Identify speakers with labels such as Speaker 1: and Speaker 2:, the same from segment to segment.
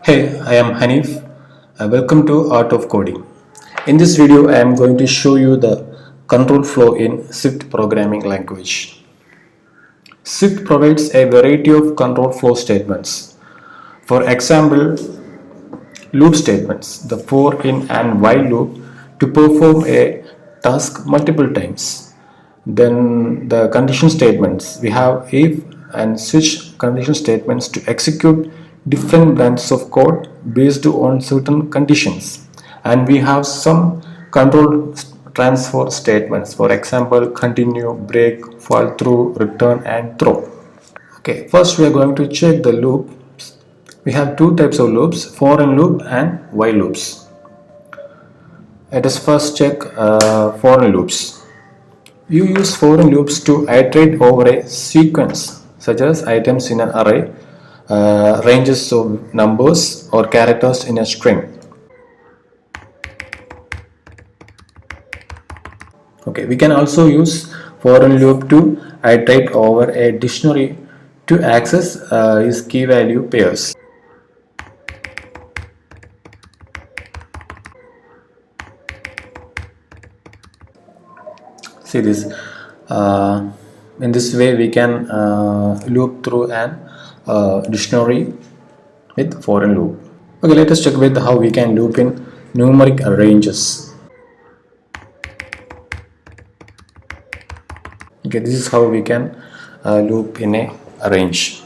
Speaker 1: Hey, I am Hanif. Welcome to Art of Coding. In this video, I am going to show you the control flow in Swift programming language. Swift provides a variety of control flow statements. For example, loop statements, the for, in, and while loop to perform a task multiple times. Then the condition statements, we have if and switch condition statements to execute different branches of code based on certain conditions. And we have some control transfer statements, for example continue, break, fall through, return, and throw. Okay, first we are going to check the loops. We have two types of loops, for and loop and while loops. Let us first check for and loops. You use for and loops to iterate over a sequence such as items in an array, ranges of numbers or characters in a string. Okay, we can also use for and loop to iterate over a dictionary to access its key value pairs. See this. In this way, we can loop through an dictionary with for and loop. Okay, let us check with how we can loop in numeric ranges. Okay, this is how we can loop in a range.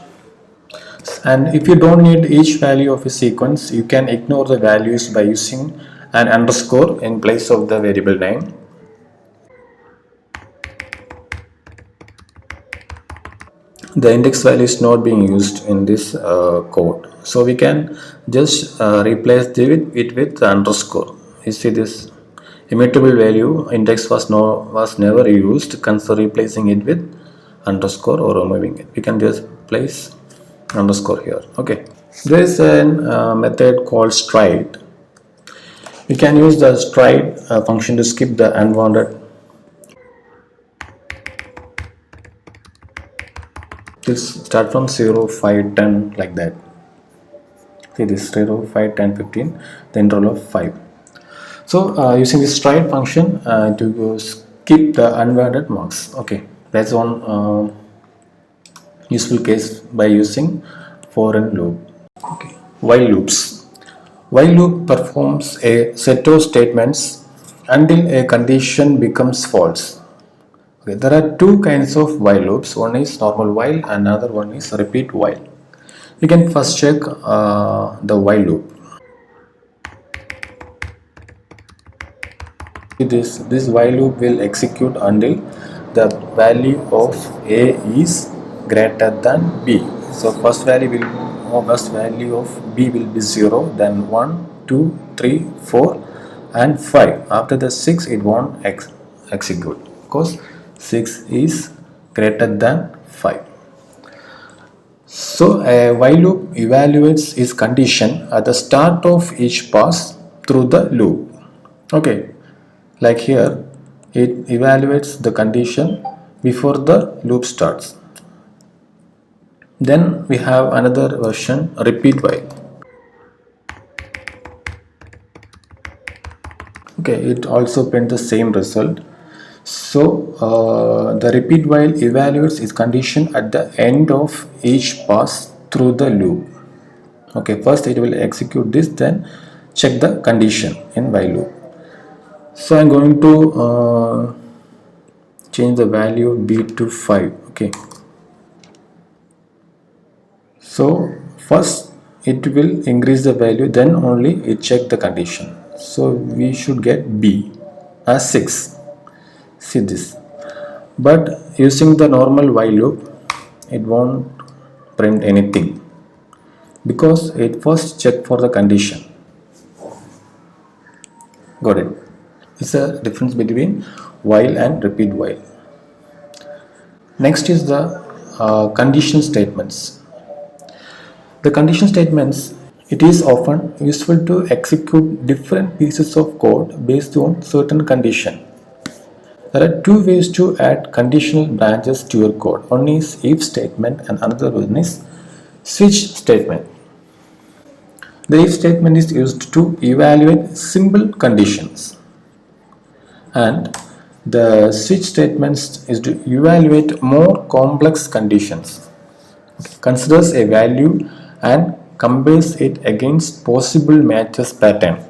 Speaker 1: And if you don't need each value of a sequence, you can ignore the values by using an underscore in place of the variable name. The index value is not being used in this code, so we can just replace it with the underscore. You see this immutable value index was never used. Consider replacing it with underscore or removing it. We can just place underscore here. Okay, there is a method called stride. We can use the stride function to skip the unwanted. This start from 0, 5, 10 like that. See this 0, 5, 10, 15, the interval of 5. So using this stride function to skip the unwanted marks. Okay, that's one useful case by using for and loop. Okay, while loops. While loop performs a set of statements until a condition becomes false. Okay, there are two kinds of while loops. One is normal while and another one is repeat while. You can first check the while loop. This while loop will execute until the value of a is greater than b. So first value of b will be 0, then 1, 2, 3, 4 and 5. After the 6 it won't execute because 6 is greater than 5. So a while loop evaluates its condition at the start of each pass through the loop. Okay, like here it evaluates the condition before the loop starts. Then we have another version, repeat while. Okay, it also prints the same result. So the repeat while evaluates its condition at the end of each pass through the loop. Okay, first it will execute this, then check the condition in while loop. So I'm going to change the value of b to 5. Okay, so first it will increase the value, then only it check the condition. So we should get b as 6. See this, but using the normal while loop it won't print anything because it first check for the condition. Got it? It's a difference between while and repeat while. Next is the condition statements. The condition statements, it is often useful to execute different pieces of code based on certain condition. There are two ways to add conditional branches to your code. One is if statement and another one is switch statement. The if statement is used to evaluate simple conditions, and the switch statement is to evaluate more complex conditions. Considers a value and compares it against possible matches pattern.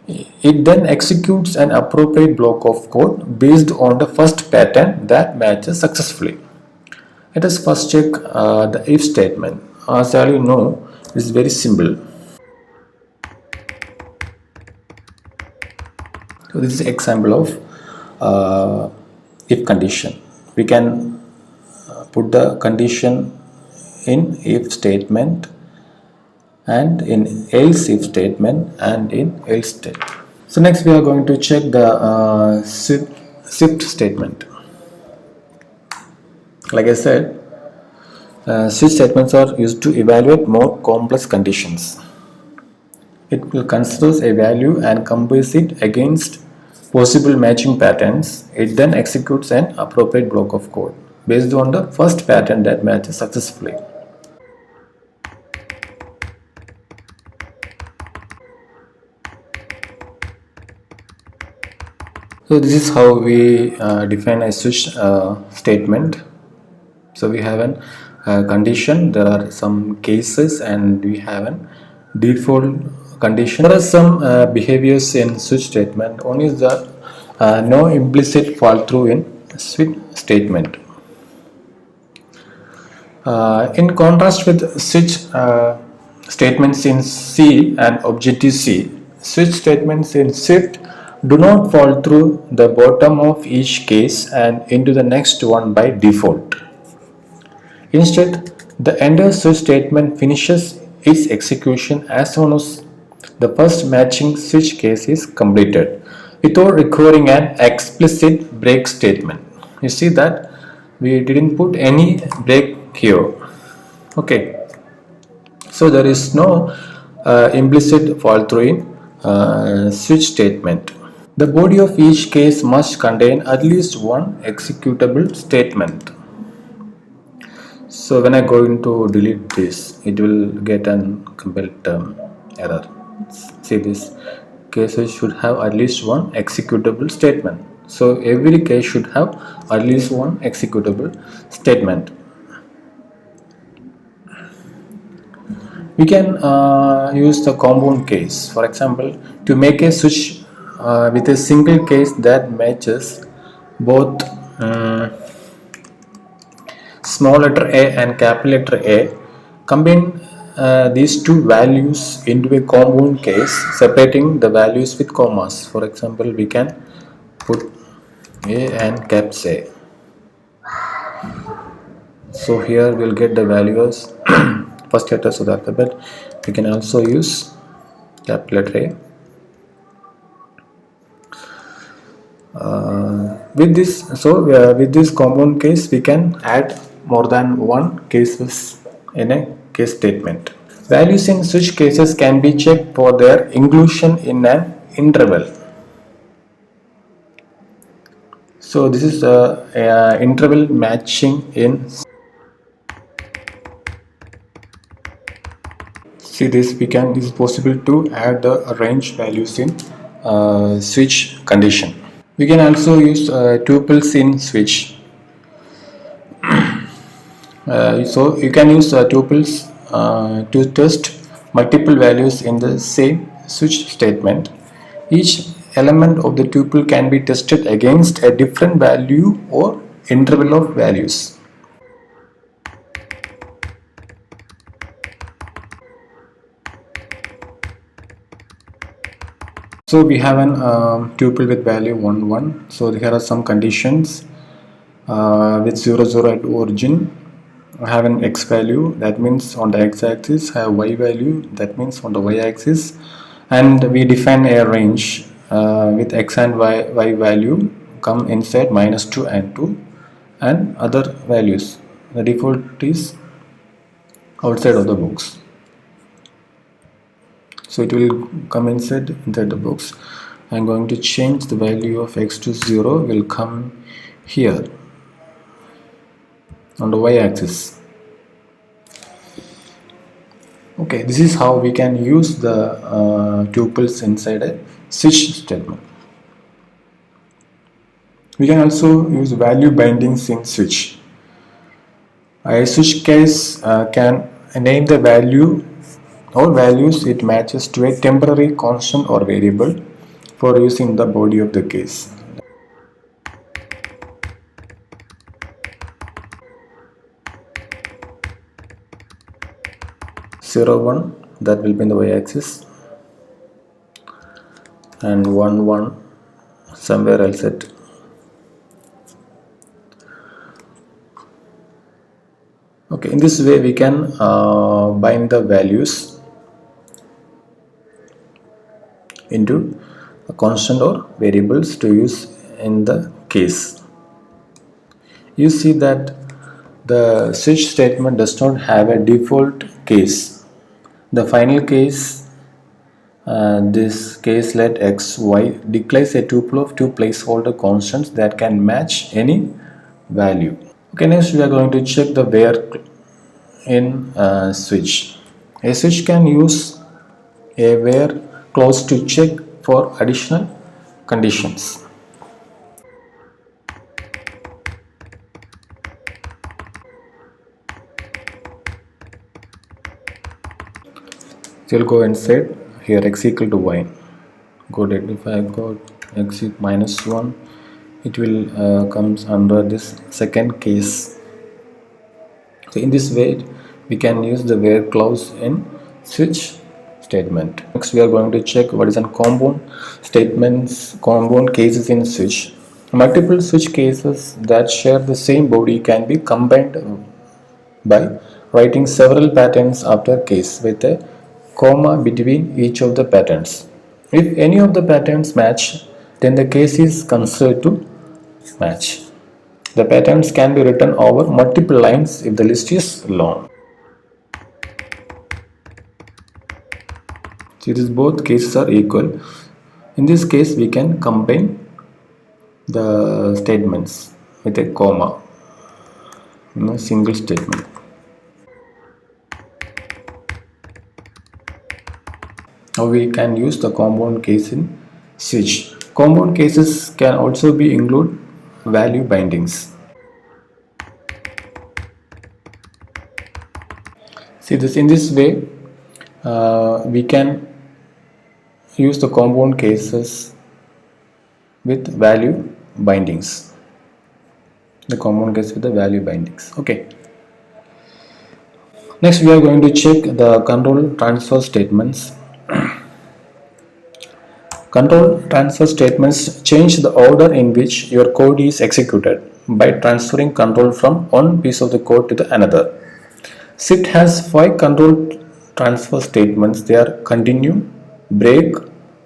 Speaker 1: It then executes an appropriate block of code based on the first pattern that matches successfully. Let us first check the if statement. As all you know, it is very simple. So this is example of if condition. We can put the condition in if statement and in else if statement and in else statement. So next we are going to check the shift statement. Like I said, switch statements are used to evaluate more complex conditions. It will consider a value and compares it against possible matching patterns. It then executes an appropriate block of code based on the first pattern that matches successfully. So this is how we define a switch statement. So we have a condition, there are some cases, and we have a default condition. There are some behaviors in switch statement. One is that no implicit fall through in switch statement. In contrast with switch statements in C and Objective-C, switch statements in Shift do not fall through the bottom of each case and into the next one by default. Instead, the ender switch statement finishes its execution as soon as the first matching switch case is completed without requiring an explicit break statement. You see that we didn't put any break here. Okay, so there is no implicit fall through in switch statement. The body of each case must contain at least one executable statement. So when I go into delete this, it will get an compiled term error. See, this cases should have at least one executable statement. So every case should have at least one executable statement. We can use the compound case, for example, to make a switch with a single case that matches both small letter a and capital letter A. Combine these two values into a compound case, separating the values with commas. For example, we can put A and caps A. So here we'll get the values first letters of the alphabet. We can also use capital letter A. With this compound case, we can add more than one cases in a case statement. Values in switch cases can be checked for their inclusion in an interval. So this is the interval matching in. See this, it is possible to add the range values in switch condition. We can also use tuples in switch. So you can use tuples to test multiple values in the same switch statement. Each element of the tuple can be tested against a different value or interval of values. So we have an tuple with value 1 1. So here are some conditions with 0 0 at origin. Have an x value, that means on the x-axis. Have y value, that means on the y-axis. And we define a range with x and y value come inside -2 and 2 and other values. The default is outside of the box. So it will come inside the box. I'm going to change the value of x to 0, will come here on the y-axis. Okay, this is how we can use the tuples inside a switch statement. We can also use value bindings in switch. A switch case can name the value or values it matches to a temporary constant or variable for use in the body of the case. 0 1, that will be in the y-axis, and 1 1 somewhere else at. Okay, in this way we can bind the values into a constant or variables to use in the case. You see that the switch statement does not have a default case. The final case, this case let x y, declares a tuple of two placeholder constants that can match any value. Okay, next we are going to check the where in switch. A switch can use a where clause to check for additional conditions. So you'll go inside here x equal to y. Go that if I got x minus 1, it will comes under this second case. So in this way we can use the where clause in switch statement. Next we are going to check what is an compound statements, compound cases in switch. Multiple switch cases that share the same body can be combined by writing several patterns after case with a comma between each of the patterns. If any of the patterns match, then the case is considered to match. The patterns can be written over multiple lines if the list is long. See, these both cases are equal. In this case, we can combine the statements with a comma in a single statement. Now we can use the compound case in switch. Compound cases can also be include value bindings. See this, in this way we can use the compound cases with value bindings. The compound case with the value bindings. Okay. Next we are going to check the control transfer statements. Control transfer statements change the order in which your code is executed by transferring control from one piece of the code to the another. Swift has 5 control transfer statements. They are continue, break,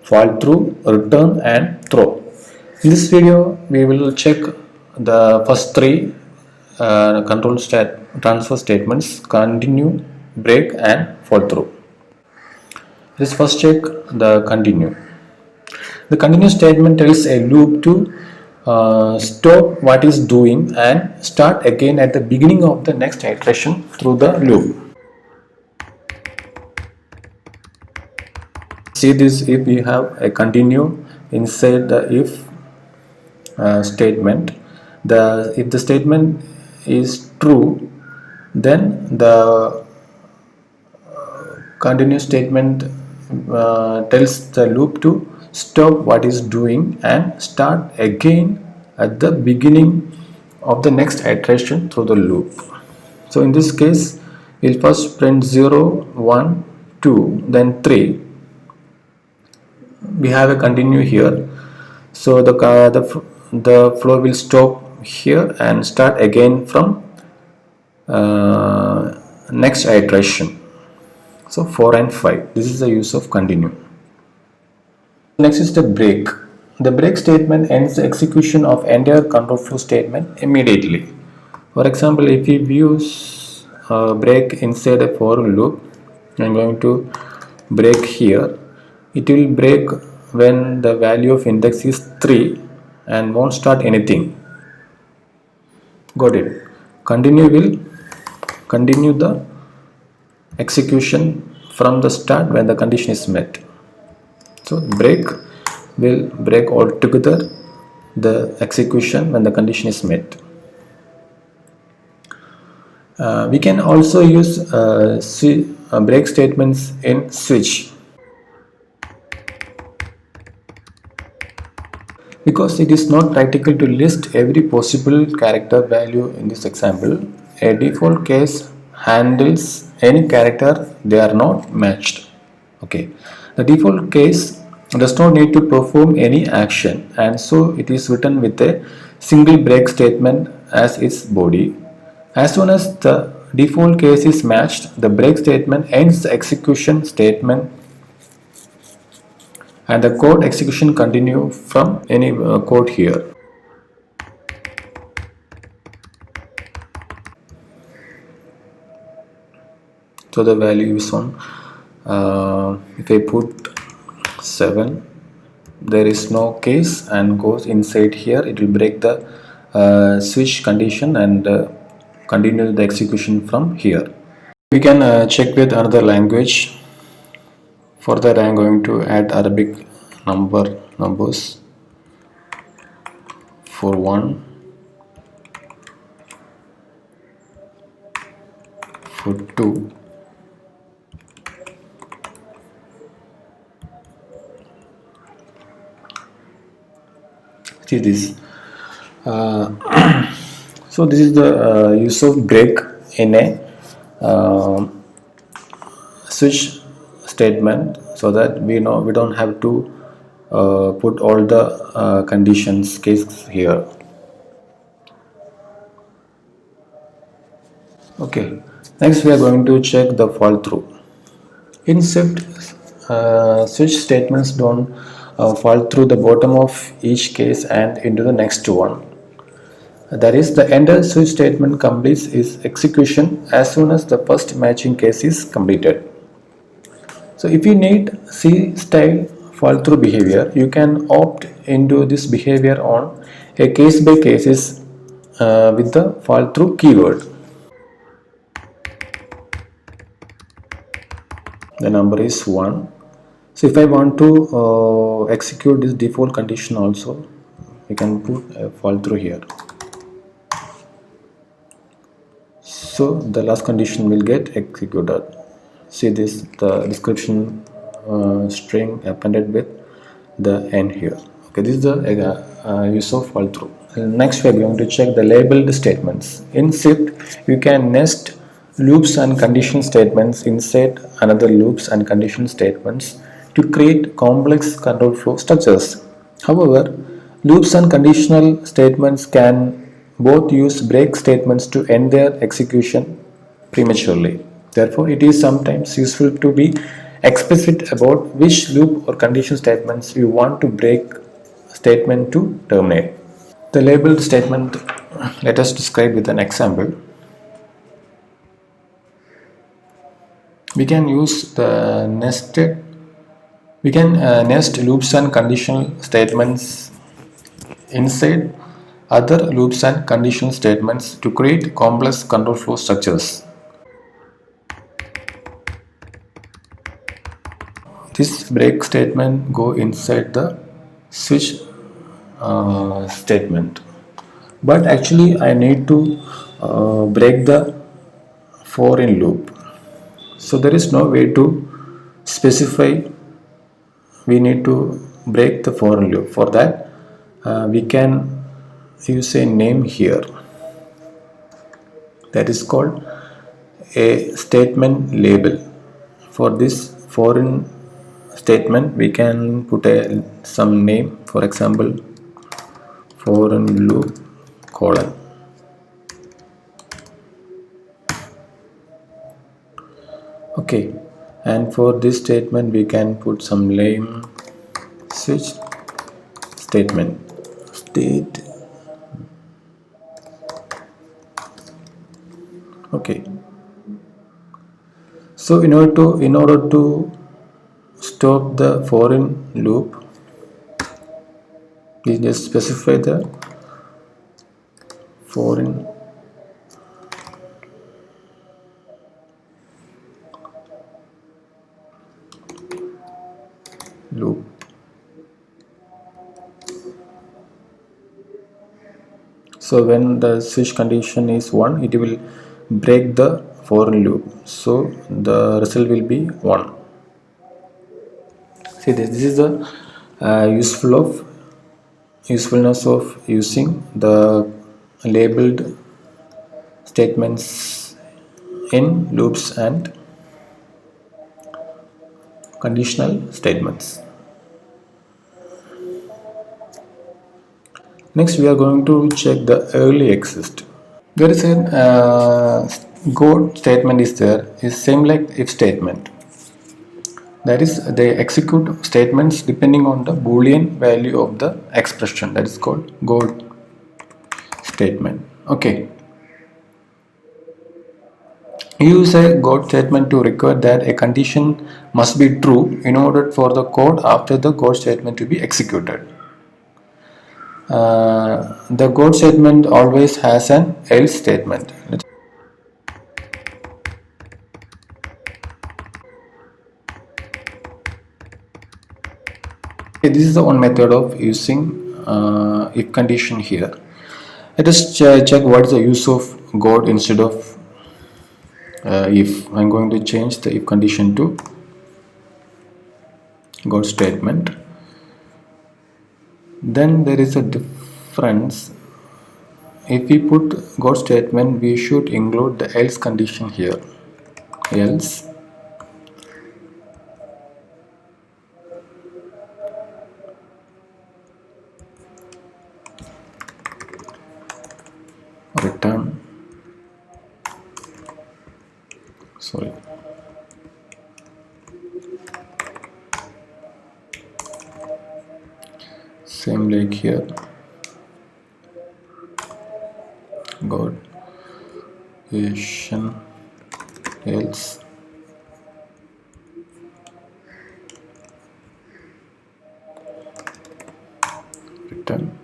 Speaker 1: fall through, return and throw. In this video we will check the first 3 transfer statements: continue, break and fall through. Let's first check the continue. The continue statement tells a loop to stop what is doing and start again at the beginning of the next iteration through the loop. See this, if we have a continue inside the if statement, if the statement is true, then the continue statement tells the loop to stop what is doing and start again at the beginning of the next iteration through the loop. So in this case we'll first print 0 1 2 then 3. We have a continue here, so the flow will stop here and start again from next iteration. So 4 and 5, this is the use of continue. Next is the break. The break statement ends the execution of entire control flow statement immediately. For example, if we use break inside a for loop, I'm going to break here. It will break when the value of index is 3 and won't start anything. Got it? Continue will continue the execution from the start when the condition is met. So break will break altogether the execution when the condition is met. We can also use break statements in switch. Because it is not practical to list every possible character value in this example, a default case handles any character they are not matched. Okay, the default case does not need to perform any action, and so it is written with a single break statement as its body. As soon as the default case is matched, the break statement ends the execution statement and the code execution continue from any code here. So the value is on, if I put 7, there is no case and goes inside here, it will break the switch condition and continue the execution from here. We can check with another language. For that I am going to add Arabic numbers for 1, for 2, see this. So this is the use of break in a switch statement, so that we know we don't have to put all the conditions cases here. Okay, next we are going to check the fall through. In Swift, switch statements don't fall through the bottom of each case and into the next one. That is, the enter switch statement completes its execution as soon as the first matching case is completed. So if you need C style fall through behavior, you can opt into this behavior on a case by cases with the fall through keyword. The number is 1. So if I want to execute this default condition also, we can put a fall through here. So the last condition will get executed. See this, the description string appended with the end here. Okay, this is the use of fall through. Next we are going to check the labeled statements. In Swift, you can nest loops and condition statements inside another loops and condition statements to create complex control flow structures. However, loops and conditional statements can both use break statements to end their execution prematurely. Therefore, it is sometimes useful to be explicit about which loop or condition statements you want to break statement to terminate. The labeled statement, let us describe with an example. We can use the nest loops and conditional statements inside other loops and conditional statements to create complex control flow structures. This break statement go inside the switch statement, but actually I need to break the for in loop, so there is no way to specify we need to break the for in loop. For that we can use a name here that is called a statement label. For this foreign statement we can put some name, for example foreign loop colon. Okay, and for this statement we can put some name switch statement state. Okay, so in order to stop the foreign loop, we just specify the foreign loop. So when the switch condition is 1, it will break the for loop, so the result will be 1. See this is the usefulness of using the labeled statements in loops and conditional statements. Next we are going to check the early exist. There is a go statement is there, is same like if statement. That is, they execute statements depending on the boolean value of the expression. That is called go statement. Okay. Use a go statement to require that a condition must be true in order for the code after the go statement to be executed. The go statement always has an else statement. Okay, this is the one method of using if condition here. Let us check what is the use of God instead of if. I'm going to change the if condition to God statement. Then there is a difference. If we put God statement, we should include the else condition here. Else return, sorry, same like here, God Asian else return.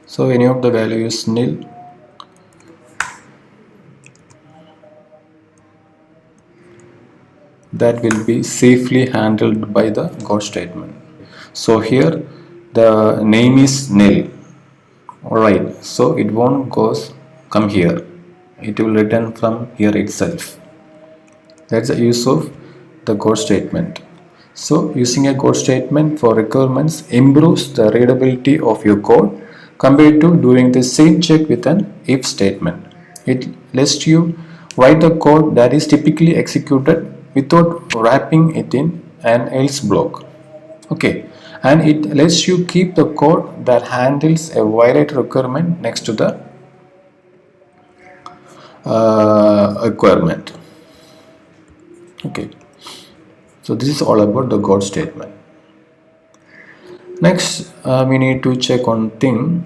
Speaker 1: So any of the value is nil, that will be safely handled by the go statement. So here the name is nil. Alright, so it won't come here. It will return from here itself. That's the use of the go statement. So using a go statement for requirements improves the readability of your code compared to doing the same check with an if statement. It lets you write the code that is typically executed without wrapping it in an else block. Okay, and it lets you keep the code that handles a violate requirement next to the requirement. Okay, so this is all about the go statement. Next we need to check on thing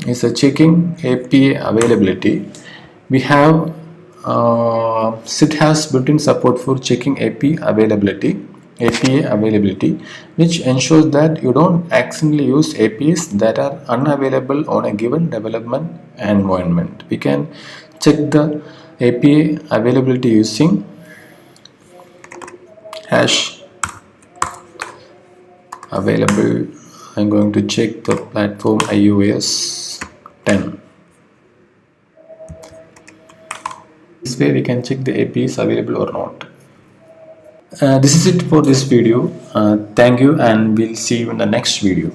Speaker 1: is a checking API availability. We have SIT has built-in support for checking API availability, which ensures that you don't accidentally use APIs that are unavailable on a given development environment. We can check the API availability using hash available. I'm going to check the platform iOS 10. This way we can check the API is available or not. This is it for this video. Thank you, and we'll see you in the next video.